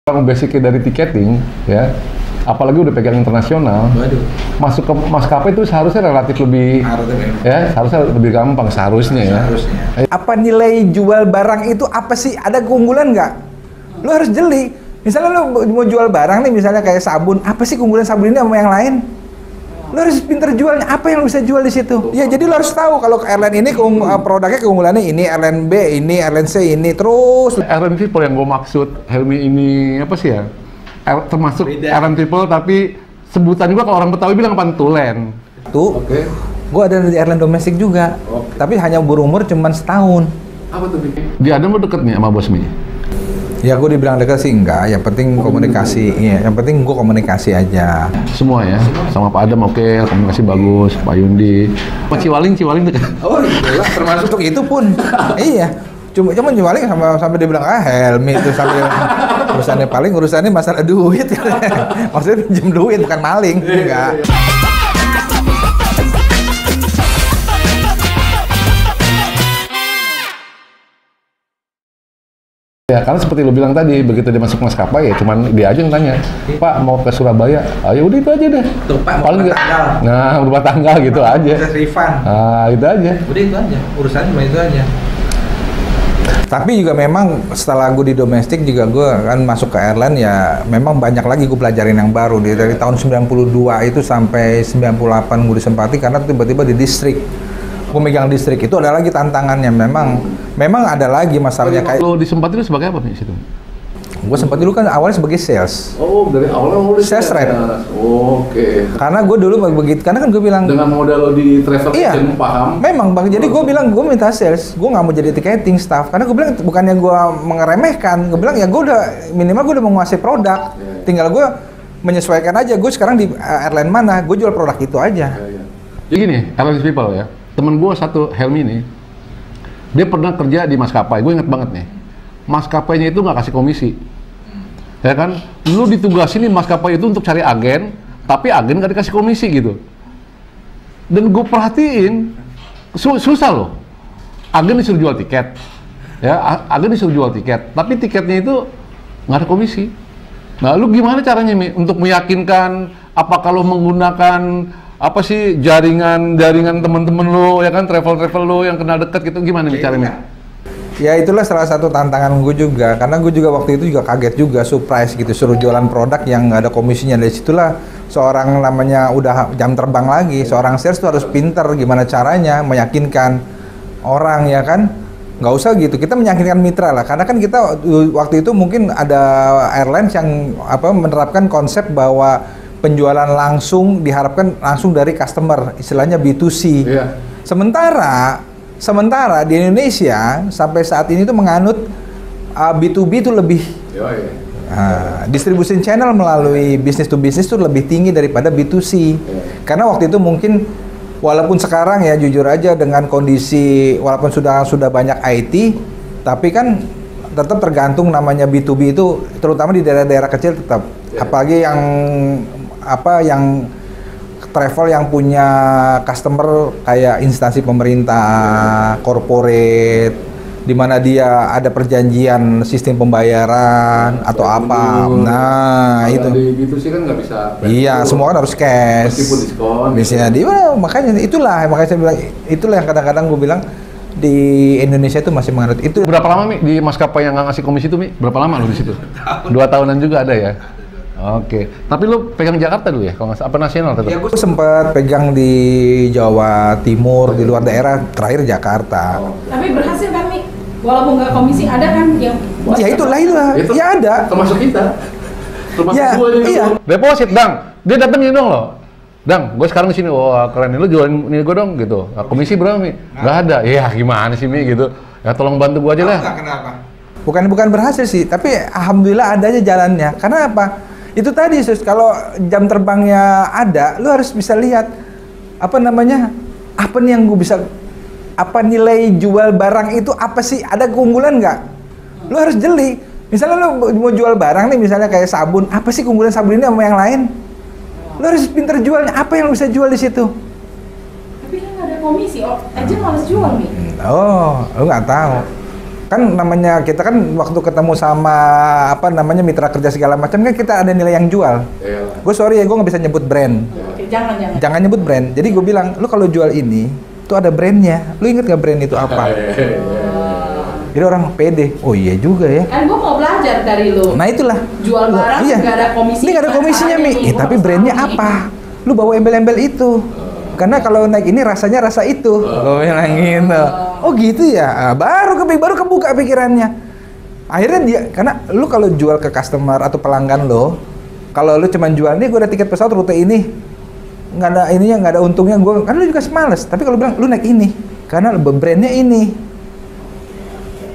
Yang basicnya dari tiketing, ya, apalagi udah pegang internasional, masuk ke maskapai itu seharusnya relatif lebih, ya, harusnya lebih gampang seharusnya ya. Apa nilai jual barang itu apa sih? Ada keunggulan nggak? Lu harus jeli. Misalnya lu mau jual barang nih, misalnya kayak sabun, apa sih keunggulan sabun ini sama yang lain? Lu harus pinter jualnya, apa yang lu bisa jual di situ? Ya jadi lu harus tahu kalau airline ini produknya keunggulannya ini, airline B ini, airline C ini, terus Airline people yang gue maksud, Helmi ini apa sih ya? Termasuk airline people tapi sebutan juga kalau orang Betawi bilang pantulen. tuh. Gue ada di airline domestik juga, tapi hanya berumur cuman setahun. Apa tuh? Di Adam lu deket nih sama bos Mi? Ya gue dibilang dekat sih enggak, yang penting komunikasi, iya, yang penting gue komunikasi aja. Semua ya, sama Pak Adam oke, komunikasi bagus, Pak Yundi. Pak Ciwaling dekat. Oh iya, termasuk itu pun, iya. Cuma Ciwaling sampai dia bilang Helmi itu sampai urusannya masalah duit. Maksudnya pinjam duit bukan maling, enggak. Ya, karena seperti lo bilang tadi, begitu dia masuk maskapai ya cuman dia aja yang tanya, Pak mau ke Surabaya, ya udah itu aja deh. Tuh Pak, paling nggak, nah berubah tanggal gitu aja. Refund. Nah itu aja. Udah itu aja, urusannya cuma itu aja. Tapi juga memang setelah gue di domestik juga gue kan masuk ke airline ya memang banyak lagi gue pelajarin yang baru dari tahun 92 itu sampai 98 gue disempati karena tiba-tiba di distrik. Gue megang distrik itu ada lagi tantangannya memang ada lagi masalahnya kayak. Lo disempati itu sebagai apa nih situ? Gue sempat dulu kan awalnya sebagai sales. Oh dari awalnya lo sales rep. Oke. Karena gue dulu begitu, karena kan gue bilang dengan modal lo di travel agent paham. Memang bang, jadi gue bilang gue minta sales, gue nggak mau jadi ticketing staff. Karena gue bilang bukannya gue mengeremehkan, gue bilang ya gue udah minimal gue udah menguasai produk, tinggal gue menyesuaikan aja. Gue sekarang di airline mana, gue jual produk itu aja. Jadi gini, airline people ya. Temen gue satu, Helmi nih, dia pernah kerja di maskapai, gue inget banget nih, maskapainya itu nggak kasih komisi, ya kan? Lu ditugasin nih maskapai itu untuk cari agen, tapi agen nggak dikasih komisi gitu. Dan gue perhatiin, susah loh, agen disuruh jual tiket, ya, agen disuruh jual tiket, tapi tiketnya itu nggak ada komisi. Nah, lu gimana caranya Mi untuk meyakinkan apa kalau menggunakan apa sih jaringan teman-teman lo ya kan travel lo yang kenal dekat gitu gimana nih caranya? Ya itulah salah satu tantangan gue juga karena gue juga waktu itu juga kaget juga surprise gitu suruh jualan produk yang nggak ada komisinya. Dari situlah seorang namanya udah jam terbang lagi, seorang sales tuh harus pinter gimana caranya meyakinkan orang ya kan. Nggak usah gitu, kita meyakinkan mitra lah karena kan kita waktu itu mungkin ada airlines yang menerapkan konsep bahwa penjualan langsung diharapkan langsung dari customer, istilahnya B2C. Iya. Sementara di Indonesia sampai saat ini tuh menganut B2B itu lebih. Distribution channel melalui business to business itu lebih tinggi daripada B2C. Karena waktu itu mungkin walaupun sekarang ya jujur aja dengan kondisi walaupun sudah banyak IT, tapi kan tetap tergantung namanya B2B itu terutama di daerah-daerah kecil tetap. Apalagi yang travel yang punya customer kayak instansi pemerintah, corporate, di mana dia ada perjanjian sistem pembayaran atau apa. Nah, itu. Di B2C kan nggak bisa. Iya, semua kan harus cash. Meskipun diskon. Biasanya makanya saya bilang itulah yang kadang-kadang gue bilang di Indonesia itu masih menganut itu. Berapa lama Mi di maskapai yang nggak ngasih komisi itu Mi? Berapa lama lo di situ? 2 tahunan juga ada ya. Oke, tapi lu pegang Jakarta dulu ya, kalau nggak apa nasional tetap? Ya, gue sempat pegang di Jawa Timur, di luar daerah, terakhir Jakarta. Tapi berhasil kan, Mi? Walaupun nggak komisi, ada kan yang... Ya itulah, ya ada. Termasuk kita? Termasuk ya, gue iya. Deposit, Dang. Dia datengin dong lo. Dang, gue sekarang di sini, wah keren nih, lu jualin ini gue dong, gitu. Nah, komisi berapa, Mi? Nggak ada. Ya gimana sih, Mi, gitu. Ya tolong bantu gue aja lah. Kenapa? Bukan berhasil sih, tapi alhamdulillah ada aja jalannya. Karena apa? Itu tadi Sus, kalau jam terbangnya ada, lu harus bisa lihat apa nih yang gue bisa, apa nilai jual barang itu apa sih, ada keunggulan nggak? Lu harus jeli. Misalnya lu mau jual barang nih, misalnya kayak sabun, apa sih keunggulan sabun ini sama yang lain? Lu harus pinter jualnya, apa yang lu bisa jual di situ? Tapi kan nggak ada komisi, aja males jual Mi. Oh, lu nggak tahu. Kan namanya kita kan waktu ketemu sama apa namanya mitra kerja segala macam kan kita ada nilai yang jual. Gue sorry ya, gue nggak bisa nyebut brand. Oke, jangan. Jangan nyebut brand. Jadi gue bilang, lu kalau jual ini, tuh ada brandnya. Lu inget nggak brand itu apa? Jadi orang pede. Oh iya juga ya. Kan gue mau belajar dari lu. Nah itulah. Jual barang Iya. nggak ada komisi. Ini nggak ada komisinya Mi. Tapi brandnya apa? Lu bawa embel-embel itu. Karena kalau naik ini rasanya rasa itu. Gue bilang gitu. Oh gitu ya. Baru kebuka pikirannya. Akhirnya dia, karena lu kalau jual ke customer atau pelanggan lo, kalau lu cuman jual nih, gue ada tiket pesawat rute ini, nggak ada ininya, nggak ada untungnya, gue kan lu juga males. Tapi kalau bilang lu naik ini, karena brandnya ini.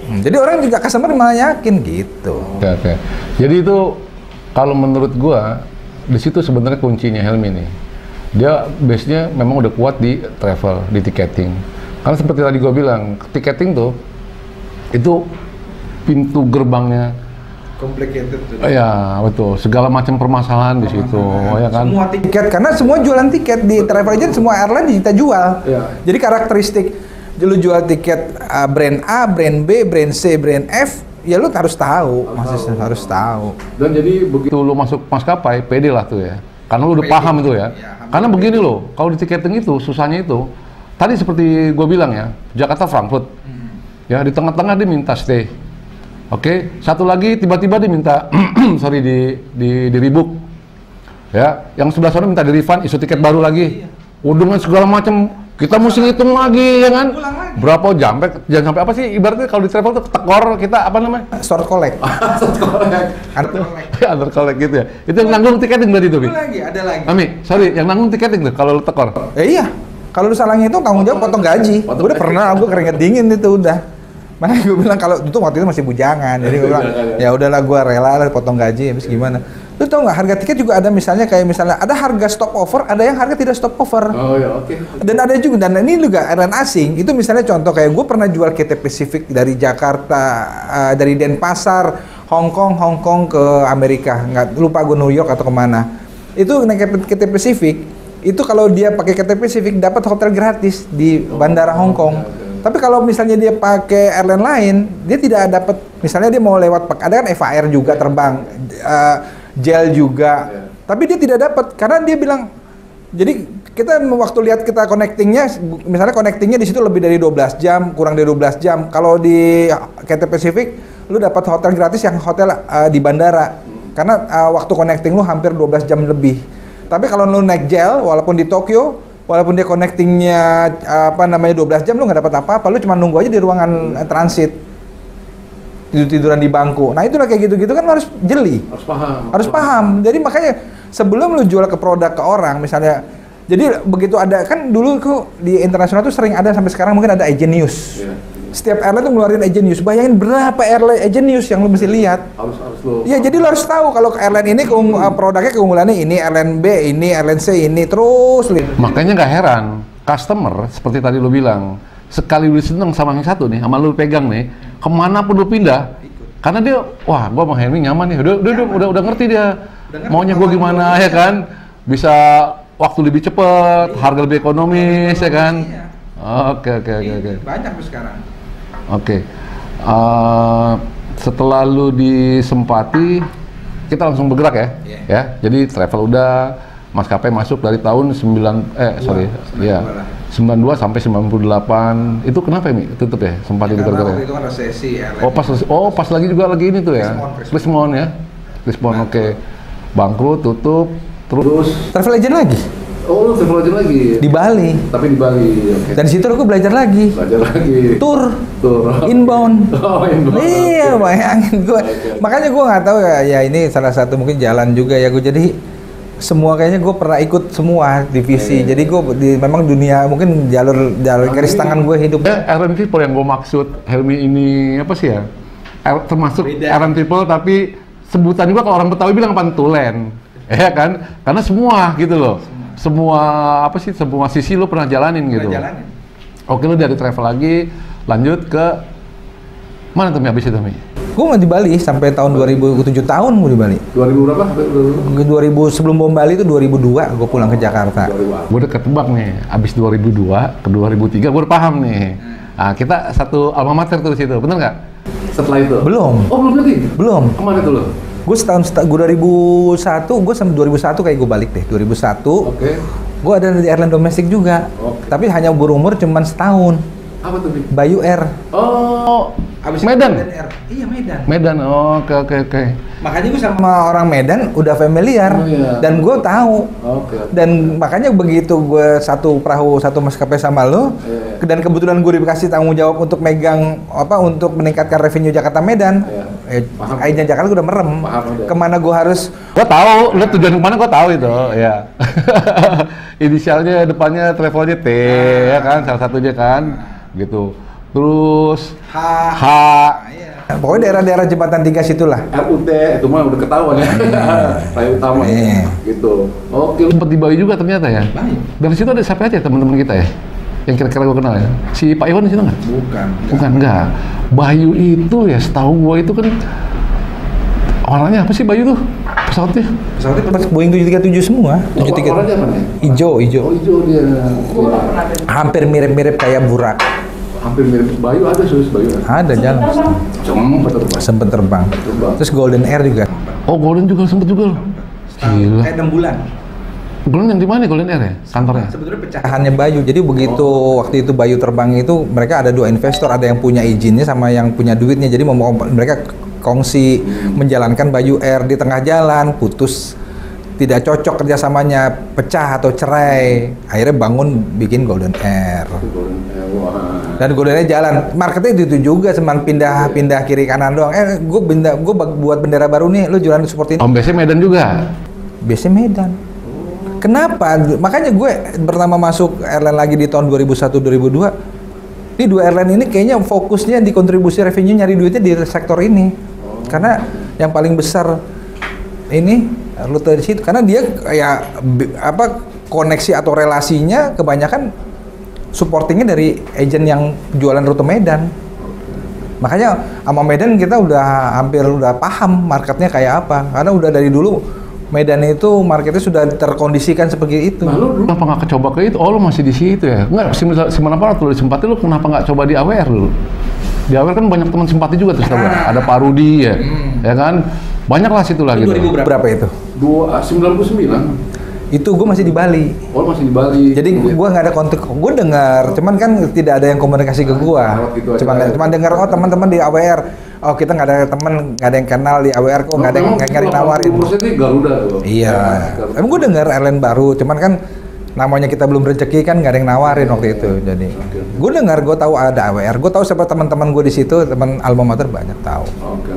Jadi orang juga customer malah yakin gitu. Oke. Jadi itu kalau menurut gua di situ sebenarnya kuncinya Helmi nih. Dia base-nya memang udah kuat di travel, di ticketing. Karena seperti tadi gua bilang, ticketing tuh itu pintu gerbangnya Complicated tuh. ya betul, segala macam permasalahan di situ, ya kan? Semua tiket, karena semua jualan tiket di travel agent, semua airline kita jual. Iya. Jadi karakteristik lu jual tiket brand A, brand B, brand C, brand F, ya lu harus tahu, harus tahu. Dan jadi begitu lu masuk maskapai, pede lah tuh ya. Karena lu udah Pede. paham itu ya. Ya, Karena begini loh, kalau di tiketing itu susahnya itu, tadi seperti gue bilang ya, Jakarta Frankfurt, ya di tengah-tengah dia minta stay. Oke, satu lagi tiba-tiba dia minta, sorry di rebook, ya, yang sebelah sana minta di refund, isu tiket baru lagi, dengan segala macam, kita mesti ngitung lagi, ya kan? Ulang lagi. Berapa jam, jangan sampai apa sih, ibaratnya kalau di travel tuh tekor kita apa namanya? Short collect. Under collect gitu ya. Itu yang nanggung tiketing berarti tuh, Bi? Ada lagi. Ami, sorry, yang nanggung tiketing tuh kalau lu tekor. Iya. Kalau lu salah ngitung tanggung jawab potong gaji. Udah pernah gue keringet dingin itu udah. Makanya gue bilang kalau itu waktu itu masih bujangan. Jadi gue bilang ya udahlah gue rela lah potong gaji habis gimana. Lu tau nggak harga tiket juga ada misalnya ada harga stopover, ada yang harga tidak stopover. Oh ya, oke. Dan ada juga, dan ini juga airline asing, itu misalnya contoh kayak gue pernah jual Cathay Pacific dari Jakarta, dari Denpasar, Hong Kong ke Amerika, nggak lupa gue New York atau kemana. Itu naik Cathay Pacific, itu kalau dia pakai Cathay Pacific dapat hotel gratis di bandara Hong Kong. Tapi kalau misalnya dia pakai airline lain, dia tidak dapat, misalnya dia mau lewat, ada kan FAR juga terbang, JAL juga, tapi dia tidak dapat karena dia bilang, jadi kita waktu lihat kita connectingnya, misalnya connectingnya di situ lebih dari 12 jam, kurang dari 12 jam. Kalau di Cathay Pacific, lu dapat hotel gratis yang hotel di bandara, karena waktu connecting lu hampir 12 jam lebih. Tapi kalau lu naik JAL, walaupun di Tokyo, walaupun dia connectingnya 12 jam, lu nggak dapat apa-apa, lu cuma nunggu aja di ruangan transit, tidur-tiduran di bangku. Nah itulah kayak gitu-gitu kan harus jeli, harus paham. Jadi makanya sebelum lu jual ke produk ke orang, misalnya, jadi begitu ada kan dulu tuh di internasional tuh sering ada sampai sekarang mungkin ada agent news. Setiap airline tuh ngeluarin agent news. Bayangin berapa airline agent news yang lu mesti lihat. Harus lu. Iya, jadi lu harus tahu kalau airline ini produknya keunggulannya ini, airline B ini, airline C ini, terus lihat. Makanya nggak heran, customer seperti tadi lu bilang, sekali lu seneng sama yang satu nih, sama lu pegang nih, kemana pun lu pindah, karena dia, wah, gua sama Helmi nyaman nih, udah ngerti dia, maunya gua gimana ya kan, bisa waktu lebih cepet, harga lebih ekonomis ya kan. Oke. Banyak tuh sekarang. Oke. Setelah lu disempati, kita langsung bergerak ya. Ya. Jadi travel udah, maskapai masuk dari tahun 92 sampai 98. Itu kenapa ya, Mi? Tutup ya? Sempat itu bergerak. Itu kan resesi ya. Pas lagi ini tuh ya. Krismon ya. Krismon, oke. Bangkrut, tutup, terus Travel agent lagi oh, lu travel agent lagi. di Bali. Tapi di Bali. Oke. Dan di situ aku belajar lagi. Tour. Inbound. Oh, inbound. Iya, bayangin gue. Makanya gue nggak tahu ya ini salah satu mungkin jalan juga ya gue. Jadi semua kayaknya gue pernah ikut semua divisi. Jadi gue memang dunia mungkin jalur garis tangan gue hidup. Airline people yang gue maksud, Helmi ini apa sih ya? Termasuk airline people tapi sebutan juga kalau orang Betawi bilang pantulen. Ya kan? Karena semua gitu loh. Semua sisi lu pernah jalanin gitu. Oke, lu dari travel lagi lanjut ke mana tuh Mi habis itu, Mi? Gue nggak di Bali sampai tahun 2007 tahun gue di Bali. 2000 berapa? 2000 sebelum bom Bali itu 2002 gue pulang ke Jakarta. Gue udah ketebak nih, abis 2002 ke 2003 gue udah paham nih. Nah, kita satu alma mater tuh di situ, bener nggak? Setelah itu? Belum. Oh, belum lagi? Belum. Kemana tuh lo? Gue gue 2001, gue sampai 2001 kayak gue balik deh. 2001. Oke. Gue ada di airline domestik juga. Oke. Tapi hanya berumur cuman setahun. Apa tuh, Bi? Bayu Air. Oh, Abis Medan? itu Air. Iya, Medan. Medan, oh, oke. Makanya gue sama orang Medan udah familiar. Oh, iya. Dan gue tahu. Oke. Dan makanya begitu gue satu perahu, satu maskapai sama lo, Iya. dan kebetulan gue dikasih tanggung jawab untuk megang untuk meningkatkan revenue Jakarta Medan. Iya. Paham. Airnya Jakarta gue udah merem. Paham, udah. Kemana gue harus? Gua tahu, lu tujuan kemana gua tahu itu, ya. Inisialnya depannya travelnya T, ya kan, salah satunya kan, gitu. Terus H. Pokoknya daerah-daerah jembatan 3 situlah. RUT itu mah udah ketahuan ya. Raya utama gitu. Oke, sempat di Bayu juga ternyata ya. Dari situ ada siapa aja teman-teman kita ya? Yang kira-kira gue kenal ya. Si Pak Iwan di situ nggak? Bukan, enggak. Bayu itu ya setahu gue itu kan orangnya apa sih Bayu tuh? Pesawatnya Boeing 737 semua. Orangnya apa nih? Hijau. Oh, hijau dia. Hampir mirip-mirip kayak Burak. Hampir mirip Bayu, ada sus Bayu. Ada jalan. Sempet terbang. Terus Golden Air juga. Oh, Golden juga sempet juga loh. Gila. Kayak 6 bulan. Golden yang di mana Golden Air ya? Kantornya? Sebetulnya pecahannya Bayu. Jadi begitu waktu itu Bayu terbang itu mereka ada 2 investor, ada yang punya izinnya sama yang punya duitnya. Jadi mereka kongsi menjalankan Bayu Air, di tengah jalan putus, tidak cocok kerjasamanya, pecah atau cerai. Akhirnya bangun bikin Golden Air. Dan Golden Air jalan. Marketnya itu juga, cuman pindah kiri kanan doang. Gue buat bendera baru nih, lu jualan support ini. Om biasanya Medan juga. Biasanya Medan. Kenapa? Makanya gue pertama masuk airline lagi di tahun 2001-2002. Ini 2 airline ini kayaknya fokusnya di kontribusi revenue, nyari duitnya di sektor ini. Karena yang paling besar ini rute di situ. Karena dia kayak koneksi atau relasinya kebanyakan supportingnya dari agent yang jualan rute Medan. Makanya sama Medan kita hampir udah paham marketnya kayak apa. Karena udah dari dulu Medan itu marketnya sudah terkondisikan seperti itu. Nah, lu kenapa nggak coba ke itu? Oh, lu masih di situ ya? Enggak, Simanaparat lu di Simpati, lu kenapa nggak coba di AWR dulu? Di AWR kan banyak teman Simpati juga terus ada Pak Rudi ya, ya kan? Banyak lah situ lah gitu. 2000 berapa itu? 99. Itu gue masih di Bali. Oh, masih di Bali. Jadi gue nggak ada kontak, gue dengar, cuman kan tidak ada yang komunikasi ke gue. Cuman dengar, oh teman-teman di AWR. Oh, kita nggak ada teman, nggak ada yang kenal di AWR kok, nggak ada yang nawarin. Prosesnya Garuda tuh. Iya. Emang gue dengar airline baru, cuman kan namanya kita belum rezeki kan nggak ada yang nawarin waktu itu. Jadi gue dengar, gue tahu ada AWR, gue tahu siapa teman-teman gue di situ, teman alma mater banyak tahu. Oke.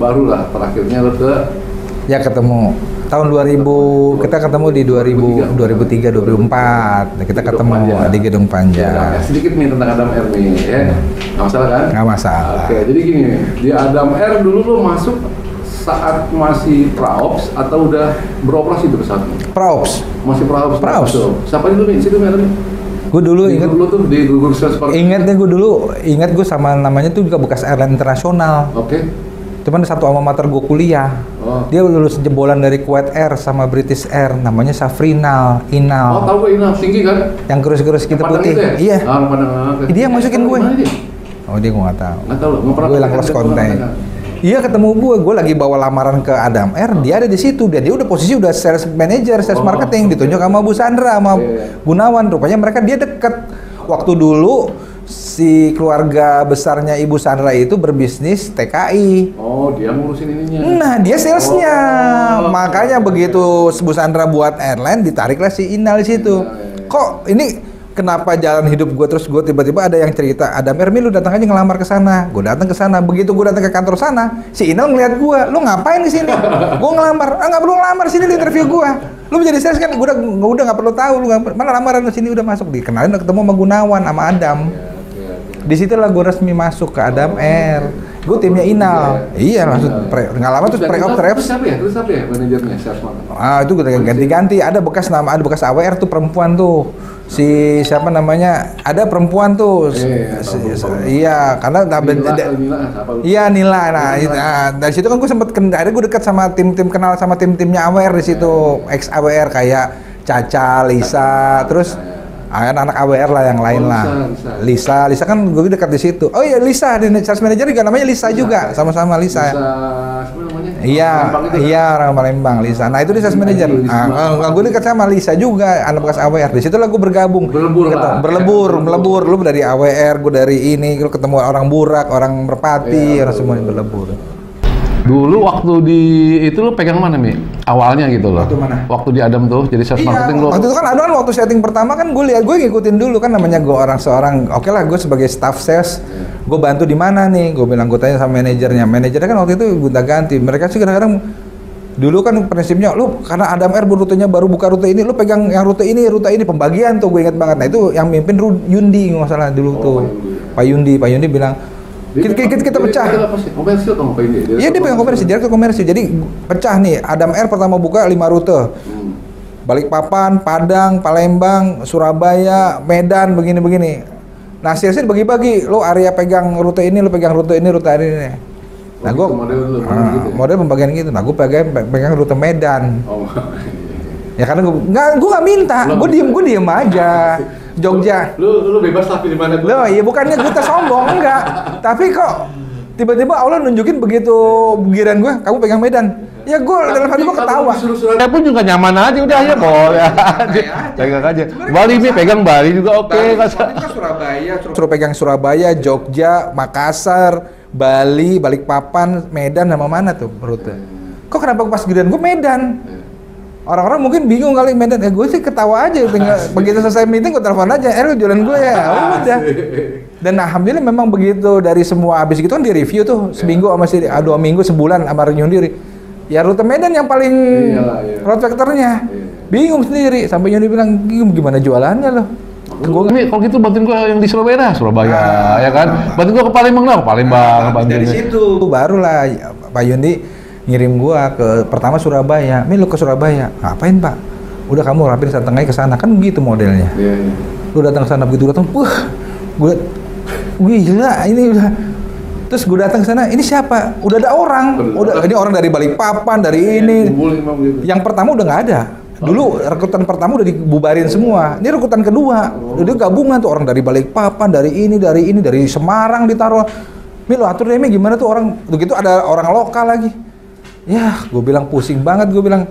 Barulah terakhirnya lo ke Ya ketemu tahun 2000, kita ketemu di 2003 2004 kita ketemu di Gedung Panja. Ya, sedikit nih tentang Adam Air nih ya. Nggak masalah kan? Nggak masalah. Oke, jadi gini, di Adam Air dulu lo masuk saat masih praops atau udah beroperasi tuh pesawatnya? Praops. Masih praops. Praops. Siapa dulu nih situ merahnya? Gue dulu ingat dulu tuh di gugur seperti. Ingat gue sama namanya tuh juga bekas airline internasional. Oke. Cuman satu alma mater gue kuliah. Oh. Dia lulus jebolan dari Kuwait Air sama British Air, namanya Safrinal, Inal. Oh, tahu gue Inal, tinggi kan? Yang kurus-kurus kita putih. Ya? Iya. Okay. Dia masukin gue. Dia? Oh, dia gue nggak tahu. Nggak tahu loh. Gue hilang lost contact. Iya, ketemu gue lagi bawa lamaran ke Adam Air, dia ada di situ. Dia udah posisi udah sales manager, sales marketing, ditunjuk sama Bu Sandra, sama Gunawan. Rupanya dia deket. Waktu dulu si keluarga besarnya Ibu Sandra itu berbisnis TKI. Oh, dia ngurusin ininya. Nah, dia salesnya. Makanya begitu Bu Sandra buat airline, ditariklah si Inal di situ. Kok ini kenapa jalan hidup gue terus gue tiba-tiba ada yang cerita, Adam Air, lu datang aja ngelamar ke sana. Gue datang ke sana. Begitu gue datang ke kantor sana, si Inal ngeliat gue, lu ngapain di sini? Gue ngelamar. Nggak perlu ngelamar, sini di interview gue. Lu menjadi sales kan, gue udah nggak perlu tahu, lu mana lamaran lu sini udah masuk, dikenalin, udah ketemu sama Gunawan, sama Adam. Di situlah gue resmi masuk ke Adam Air. Gue timnya Inal. Iya, langsung nggak lama terus pre-op. Terus siapa ya manajernya sales marketing? Ah, itu udah ganti-ganti. Ada bekas AWR tuh perempuan tuh. Si siapa namanya? Ada perempuan tuh. Iya, karena Nila. Nah, dari situ kan gue sempet akhirnya gue dekat sama tim-tim, kenal sama tim-timnya AWR di situ. Ex AWR kayak Caca, Lisa, terus anak AWR lah yang lain lah. Lisa kan gue dekat di situ. Oh iya Lisa, di sales manager juga namanya Lisa juga, sama-sama Lisa. Iya, orang Palembang, Lisa. Nah itu di sales manager. Nah, gue dekat sama Lisa juga, anak bekas AWR. Di situ lah gue bergabung. Melebur. Lu dari AWR, gue dari ini, lu ketemu orang Burak, orang Merpati, orang semuanya berlebur. Dulu waktu di itu lu pegang mana Mi? Awalnya gitu loh. Waktu mana? Waktu di Adam tuh jadi sales marketing lu. Waktu itu kan Adam waktu setting pertama kan gue ngikutin dulu kan, namanya gue oke lah gue sebagai staff sales, gue bantu di mana nih? Gue bilang, gue tanya sama manajernya kan waktu itu gonta-ganti. Mereka sih kadang-kadang dulu kan prinsipnya lu karena Adam R rutenya baru buka rute ini, lu pegang yang rute ini pembagian tuh gue ingat banget. Nah itu yang mimpin Yundi nggak salah dulu tuh. Pak Yundi bilang kita pecah. Komersil kan Pak ini. Iya dia pegang komersil, direktur komersil. Jadi pecah nih. Adam R pertama buka 5 rute. Balikpapan, Padang, Palembang, Surabaya, Medan, begini-begini. Nah salesnya dibagi-bagi. Lu area pegang rute ini, lu pegang rute ini. Nah gue model pembagian gitu. Nah gue pegang rute Medan. Ya karena gue nggak minta. Gue diem aja. Jogja. Lu bebas tapi di mana? Loh, iya bukannya kita sombong, enggak. Tapi kok tiba-tiba Allah nunjukin begitu giliran gue, kamu pegang Medan. Ya gue dalam hati gue ketawa. Saya pun juga nyaman aja udah ya boleh aja. Pegang aja. Bali nih pegang Bali juga oke. Surabaya, suruh pegang Surabaya, Jogja, Makassar, Bali, Balikpapan, Medan sama mana tuh rute. Kok kenapa pas giliran gue Medan? Orang-orang mungkin bingung kali Medan, gue sih ketawa aja, tinggal begitu selesai meeting gue telepon aja, lu jualan gue ya, udah. Dan alhamdulillah memang begitu dari semua habis gitu kan di review tuh seminggu sama 2 minggu sebulan sama Yundi, ya rute Medan yang paling road vectornya, bingung sendiri sampai Yundi bilang gimana jualannya loh. Kalau gitu bantuin gue yang di Surabaya, ya kan? Bantuin gue ke Palembang. Dari situ barulah Pak Yundi ngirim gua ke pertama Surabaya. Lu ke Surabaya. Ngapain, Pak? Udah kamu rapiin datang aja ke sana. Kan gitu modelnya. Lu datang ke sana begitu datang, gue gila ini udah. Terus gue datang ke sana, ini siapa? Udah ada orang. Ini orang dari Balikpapan, dari ini. Yang pertama udah nggak ada. Dulu rekrutan pertama udah dibubarin semua. Ini rekrutan kedua. Udah gabungan tuh orang dari Balikpapan, dari Semarang ditaruh. Lu atur deh gimana tuh orang. Begitu ada orang lokal lagi. Ya, gue bilang pusing banget, gue bilang.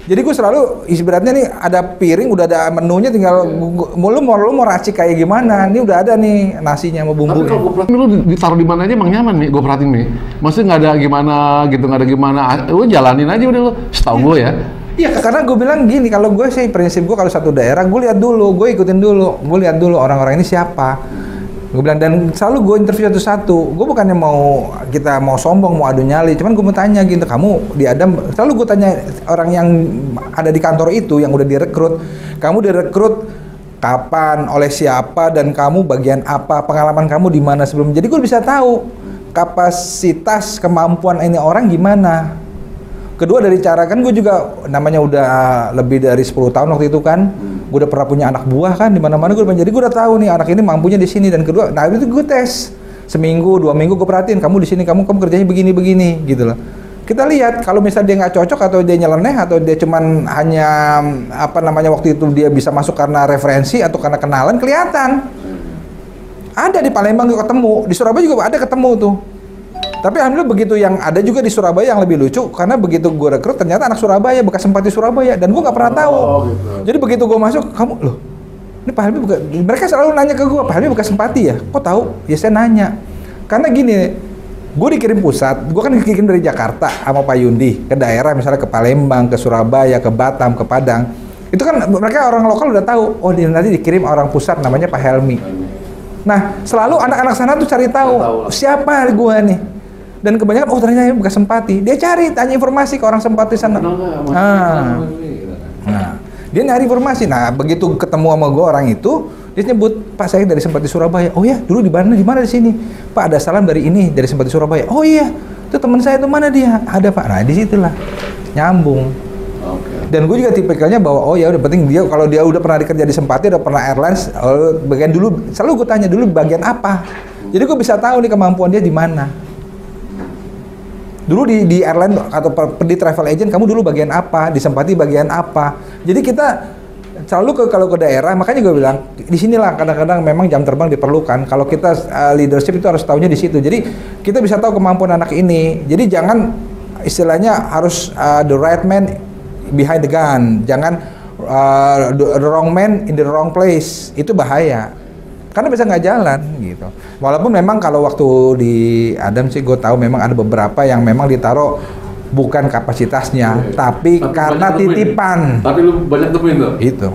Jadi gue selalu ibaratnya nih ada piring, udah ada menunya, tinggal lu mau racik kayak gimana. Ini udah ada nih nasinya sama bumbu. Tapi kalau gue perhatiin lu ditaruh di mana aja emang nyaman nih, gue perhatiin nih. Maksudnya nggak ada gimana, lu jalanin aja udah lu. Setahu gue ya. Iya, karena gue bilang gini, kalau gue sih prinsip gue kalau satu daerah, gue lihat dulu, gue ikutin dulu, gue lihat dulu orang-orang ini siapa. Gue bilang, dan selalu gue interview satu-satu. Gue bukannya kita mau sombong, mau adu nyali, cuman gue mau tanya gitu, kamu di Adam, selalu gue tanya orang yang ada di kantor itu, yang udah direkrut, kamu direkrut kapan, oleh siapa, dan kamu bagian apa, pengalaman kamu di mana sebelum. Jadi gue bisa tahu kapasitas, kemampuan ini orang gimana. Kedua dari cara, kan gue juga namanya udah lebih dari 10 tahun waktu itu kan, gue udah pernah punya anak buah kan, di mana-mana gue jadi gue udah tahu nih anak ini mampunya di sini. Dan kedua, nah itu gue tes seminggu 2 minggu, gue perhatiin kamu di sini, kamu kerjanya begini gitu loh. Kita lihat kalau misalnya dia nggak cocok atau dia nyeleneh atau dia cuman hanya waktu itu dia bisa masuk karena referensi atau karena kenalan, kelihatan. Ada di Palembang juga ketemu, di Surabaya juga ada ketemu tuh. Tapi alhamdulillah begitu yang ada juga di Surabaya yang lebih lucu, karena begitu gue rekrut ternyata anak Surabaya, bekas Sempati Surabaya, dan gue nggak pernah tahu. Gitu. Jadi begitu gue masuk, kamu loh, ini Pak Helmi bukan, mereka selalu nanya ke gue, Pak Helmi bekas Sempati ya? Kok tahu? Ya saya nanya, karena gini, gue dikirim pusat, gue kan dikirim dari Jakarta sama Pak Yundi ke daerah, misalnya ke Palembang, ke Surabaya, ke Batam, ke Padang. Itu kan mereka orang lokal udah tahu, oh nanti dikirim orang pusat namanya Pak Helmi. Nah selalu anak-anak sana tuh cari tahu siapa gue nih. Dan kebanyakan, oh ternyata bekas Sempati. Dia cari, tanya informasi ke orang Sempati sana. Nah, dia nyari informasi. Nah, begitu ketemu sama gue orang itu, dia nyebut, Pak saya dari Sempati Surabaya. Oh ya, dulu di mana di sini? Pak ada salam dari ini, dari Sempati Surabaya. Oh iya, itu teman saya itu mana dia? Ada Pak. Nah, disitulah nyambung. Dan gue juga tipikalnya bahwa oh ya udah penting dia kalau dia udah pernah kerja di Sempati, udah pernah airlines, bagian dulu selalu gue tanya dulu bagian apa. Jadi gue bisa tahu nih kemampuan dia di mana. Dulu di airline atau di travel agent kamu dulu bagian apa, di Sempati bagian apa. Jadi kita selalu kalau ke daerah, makanya gue bilang di sinilah kadang-kadang memang jam terbang diperlukan. Kalau kita leadership itu harus tahunya di situ. Jadi kita bisa tahu kemampuan anak ini. Jadi jangan istilahnya harus the right man behind the gun. Jangan the wrong man in the wrong place. Itu bahaya. Karena bisa nggak jalan gitu. Walaupun memang kalau waktu di Adam sih gue tahu memang ada beberapa yang memang ditaruh bukan kapasitasnya, tapi karena titipan. Tapi lu banyak temuin tuh? Itu.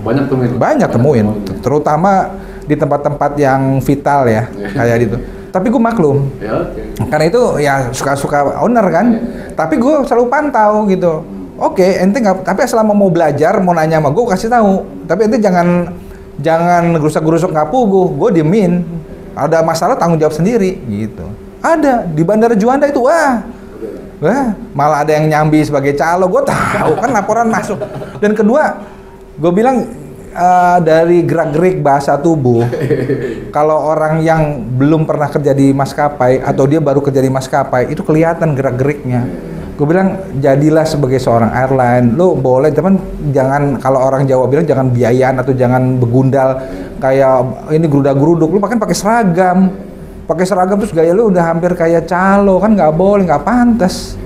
Banyak temuin? Terutama di tempat-tempat yang vital ya, kayak gitu. Tapi gue maklum. Ya, okay. Karena itu ya suka-suka owner kan. Tapi gue selalu pantau gitu. Oke, ente nggak, tapi selama mau belajar, mau nanya sama gue kasih tahu. Tapi ente jangan gerusak-gerusuk ngapu gue diemin. Ada masalah tanggung jawab sendiri gitu. Ada di Bandara Juanda itu, wah, malah ada yang nyambi sebagai calo. Gue tahu kan laporan masuk. Dan kedua, gue bilang dari gerak-gerik bahasa tubuh, kalau orang yang belum pernah kerja di maskapai atau dia baru kerja di maskapai itu kelihatan gerak-geriknya. Gue bilang jadilah sebagai seorang airline, lo boleh, teman jangan, kalau orang Jawa bilang jangan biayaan atau jangan begundal kayak ini geruda-geruduk, lo pakai seragam terus gaya lo udah hampir kayak calo, kan nggak boleh, nggak pantas.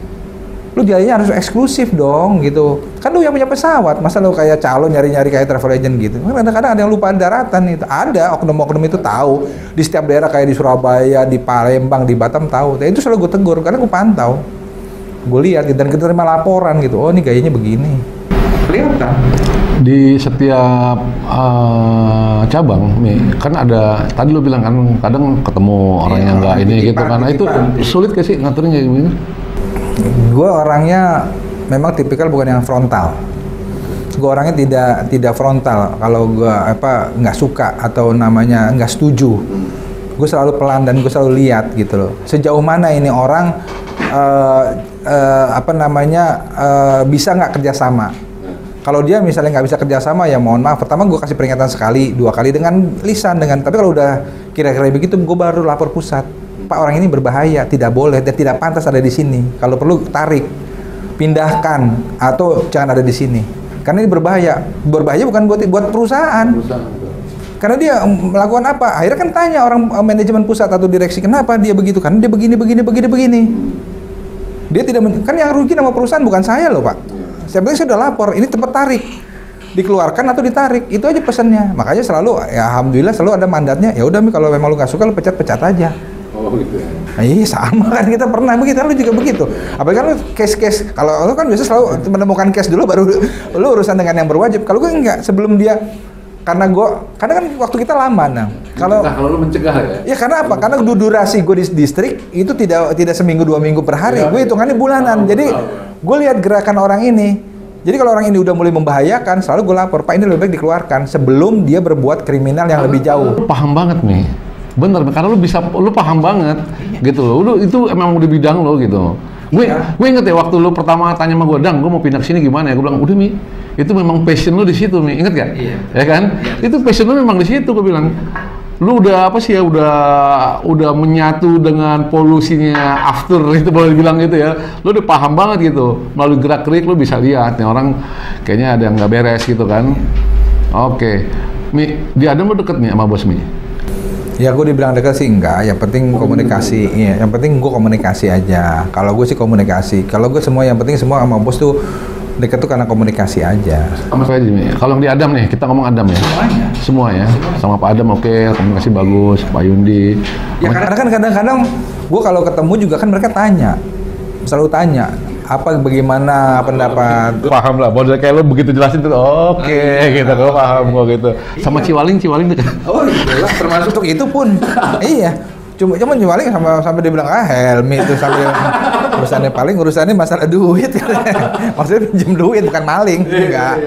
Lo gayanya harus eksklusif dong gitu. Kan lo yang punya pesawat, masa lo kayak calo nyari-nyari kayak travel agent gitu. Kadang-kadang ada yang lupa daratan itu. Ada oknum-oknum itu tahu. Di setiap daerah kayak di Surabaya, di Palembang, di Batam tahu. Itu selalu gue tegur karena gue pantau. Gue lihat dan kita terima laporan gitu. Oh, ini gayanya begini. Kelihatan. Di setiap cabang nih kan ada, tadi lu bilang kan kadang ketemu orang yang nggak ini gitu kan. Nah, itu sulit gak sih ngaturnya gimana? Gue orangnya memang tipikal bukan yang frontal. Gue orangnya tidak frontal. Kalau gue nggak suka atau namanya nggak setuju, gue selalu pelan dan gue selalu lihat gitu loh. Sejauh mana ini orang bisa nggak kerjasama. Kalau dia misalnya nggak bisa kerjasama, ya mohon maaf. Pertama gue kasih peringatan sekali, 2 kali dengan lisan, tapi kalau udah kira-kira begitu, gue baru lapor pusat. Pak, orang ini berbahaya, tidak boleh dan tidak pantas ada di sini. Kalau perlu tarik, pindahkan atau jangan ada di sini. Karena ini berbahaya. Berbahaya bukan buat perusahaan. Karena dia melakukan apa? Akhirnya kan tanya orang manajemen pusat atau direksi, kenapa dia begitu? Karena dia begini. Dia tidak kan yang rugi nama perusahaan bukan saya loh, Pak. Sebenarnya saya udah lapor, ini tempat tarik. Dikeluarkan atau ditarik, itu aja pesannya. Makanya selalu, ya alhamdulillah selalu ada mandatnya. Ya udah, kalau memang lu nggak suka, lu pecat aja. Oh gitu ya. Nah, iya sama kan, kita pernah begitu, lu juga begitu. Apalagi kan lu case-case, kalau lu kan biasa selalu menemukan case dulu baru lu urusan dengan yang berwajib. Kalau gue enggak, sebelum dia, karena kan waktu kita lama. Nah, kalau lu mencegah ya? Ya karena apa? Karena durasi gue di distrik itu tidak seminggu 2 minggu per hari, gue hitungannya bulanan. Jadi gue lihat gerakan orang ini. Jadi kalau orang ini udah mulai membahayakan, selalu gue lapor, Pak, ini lebih baik dikeluarkan sebelum dia berbuat kriminal yang lebih jauh. Paham banget nih. Bener, karena lu paham banget gitu loh. Lu itu emang udah bidang lo gitu. Gue inget ya waktu lu pertama tanya sama gue, Dang, gue mau pindah ke sini gimana ya? Gue bilang, udah Mi, itu memang passion lu di situ Mi. Ingat gak? Iya. Ya kan? Iya. Itu passion lu memang di situ. Gue bilang, lu udah udah menyatu dengan polusinya after itu, boleh dibilang gitu ya. Lu udah paham banget gitu. Melalui gerak-gerik lu bisa lihat nih orang kayaknya ada yang nggak beres gitu kan. Oke. Mi, di Adam lu deket nih sama bos Mi? Ya gue dibilang dekat sih enggak, yang penting komunikasi. Iya, yang penting gue komunikasi aja. Kalau gue sih komunikasi. Kalau gue yang penting semua sama bos tuh dekat tuh karena komunikasi aja. Sama saya Jimmy. Kalau di Adam nih, kita ngomong Adam ya. Semua ya. Sama Pak Adam oke, komunikasi bagus, Pak Yundi. Ya karena kan kadang-kadang gue kalau ketemu juga kan mereka selalu tanya. Bagaimana pendapat? Paham lah, model kayak lo begitu jelasin tuh, oke, gitu, gue paham kok gitu. Sama Ciwaling tuh. Oh iya, termasuk itu pun, iya. Cuma Ciwaling sampai dia bilang Helmi itu sampai urusannya masalah duit, maksudnya pinjam duit bukan maling, enggak.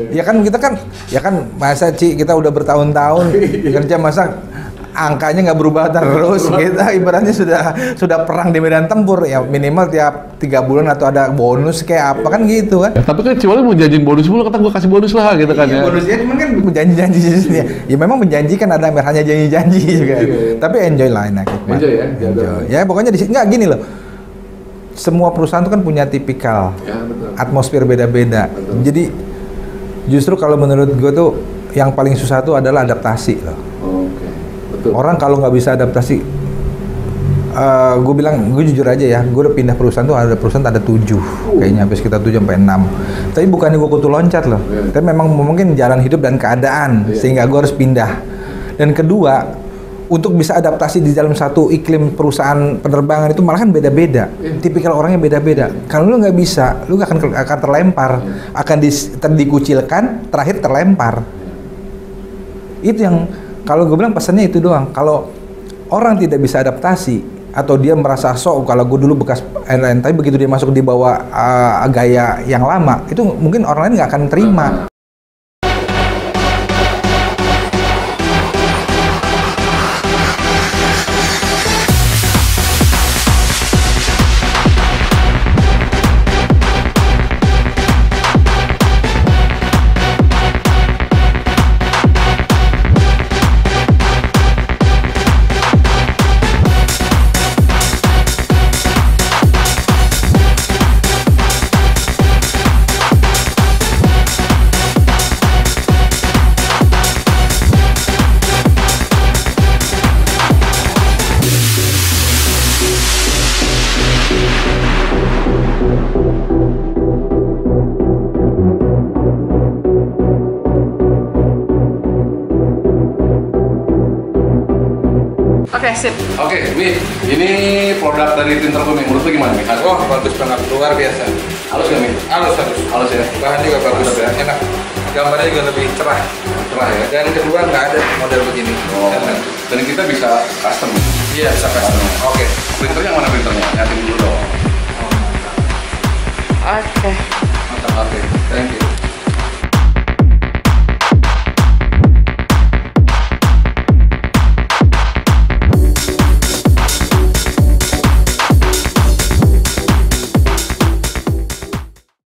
Ya kan kita kan masa kita udah bertahun-tahun kerja, masa angkanya nggak berubah terus. Kita ibaratnya sudah perang di medan tempur, ya minimal tiap 3 bulan atau ada bonus kayak apa kan gitu kan. Ya, tapi kan Ciwaling mau janjiin bonus dulu, kata gue kasih bonus lah gitu kan. Iya, bonusnya cuman kan janji-janji ya. Ya memang menjanjikan ada merahnya janji-janji juga. Tapi enjoy lah enak. Enjoy ya. Enjoy. Ya pokoknya di sini nggak gini loh. Semua perusahaan itu kan punya tipikal, atmosfer beda-beda. Jadi Justru kalau menurut gue tuh yang paling susah tuh adalah adaptasi loh. Oke, betul. Orang kalau nggak bisa adaptasi, gue bilang, gue jujur aja ya, gue udah pindah perusahaan tuh, ada perusahaan ada 7, kayaknya habis kita 7 sampai 6. Tapi bukannya gue kutu loncat loh, tapi memang mungkin jalan hidup dan keadaan sehingga gue harus pindah. Dan kedua, untuk bisa adaptasi di dalam satu iklim perusahaan penerbangan itu malah kan beda-beda, tipikal orangnya beda-beda. Kalau lu nggak bisa, lu akan terlempar, akan dikucilkan, terakhir terlempar. Itu yang kalau gue bilang pesannya itu doang. Kalau orang tidak bisa adaptasi atau dia merasa sok, kalau gue dulu bekas airline, tapi begitu dia masuk di bawah gaya yang lama, itu mungkin orang lain nggak akan terima. Oke, sip. Oke, Mi, ini produk dari Tinterco, Mi. Menurut lu gimana, Mi? Wah, bagus banget, luar biasa. Halus nggak, Mi? Halus. Halus ya? Bahan juga bagus, Mantap ya? enak. Gambarnya juga lebih cerah. Cerah ya? Dan kedua nggak ada model begini. Oh, Enak. dan kita bisa custom. Iya, bisa custom. Oke. Printernya mana printernya? Lihatin dulu dong. Oke. Mantap, oke. Thank you.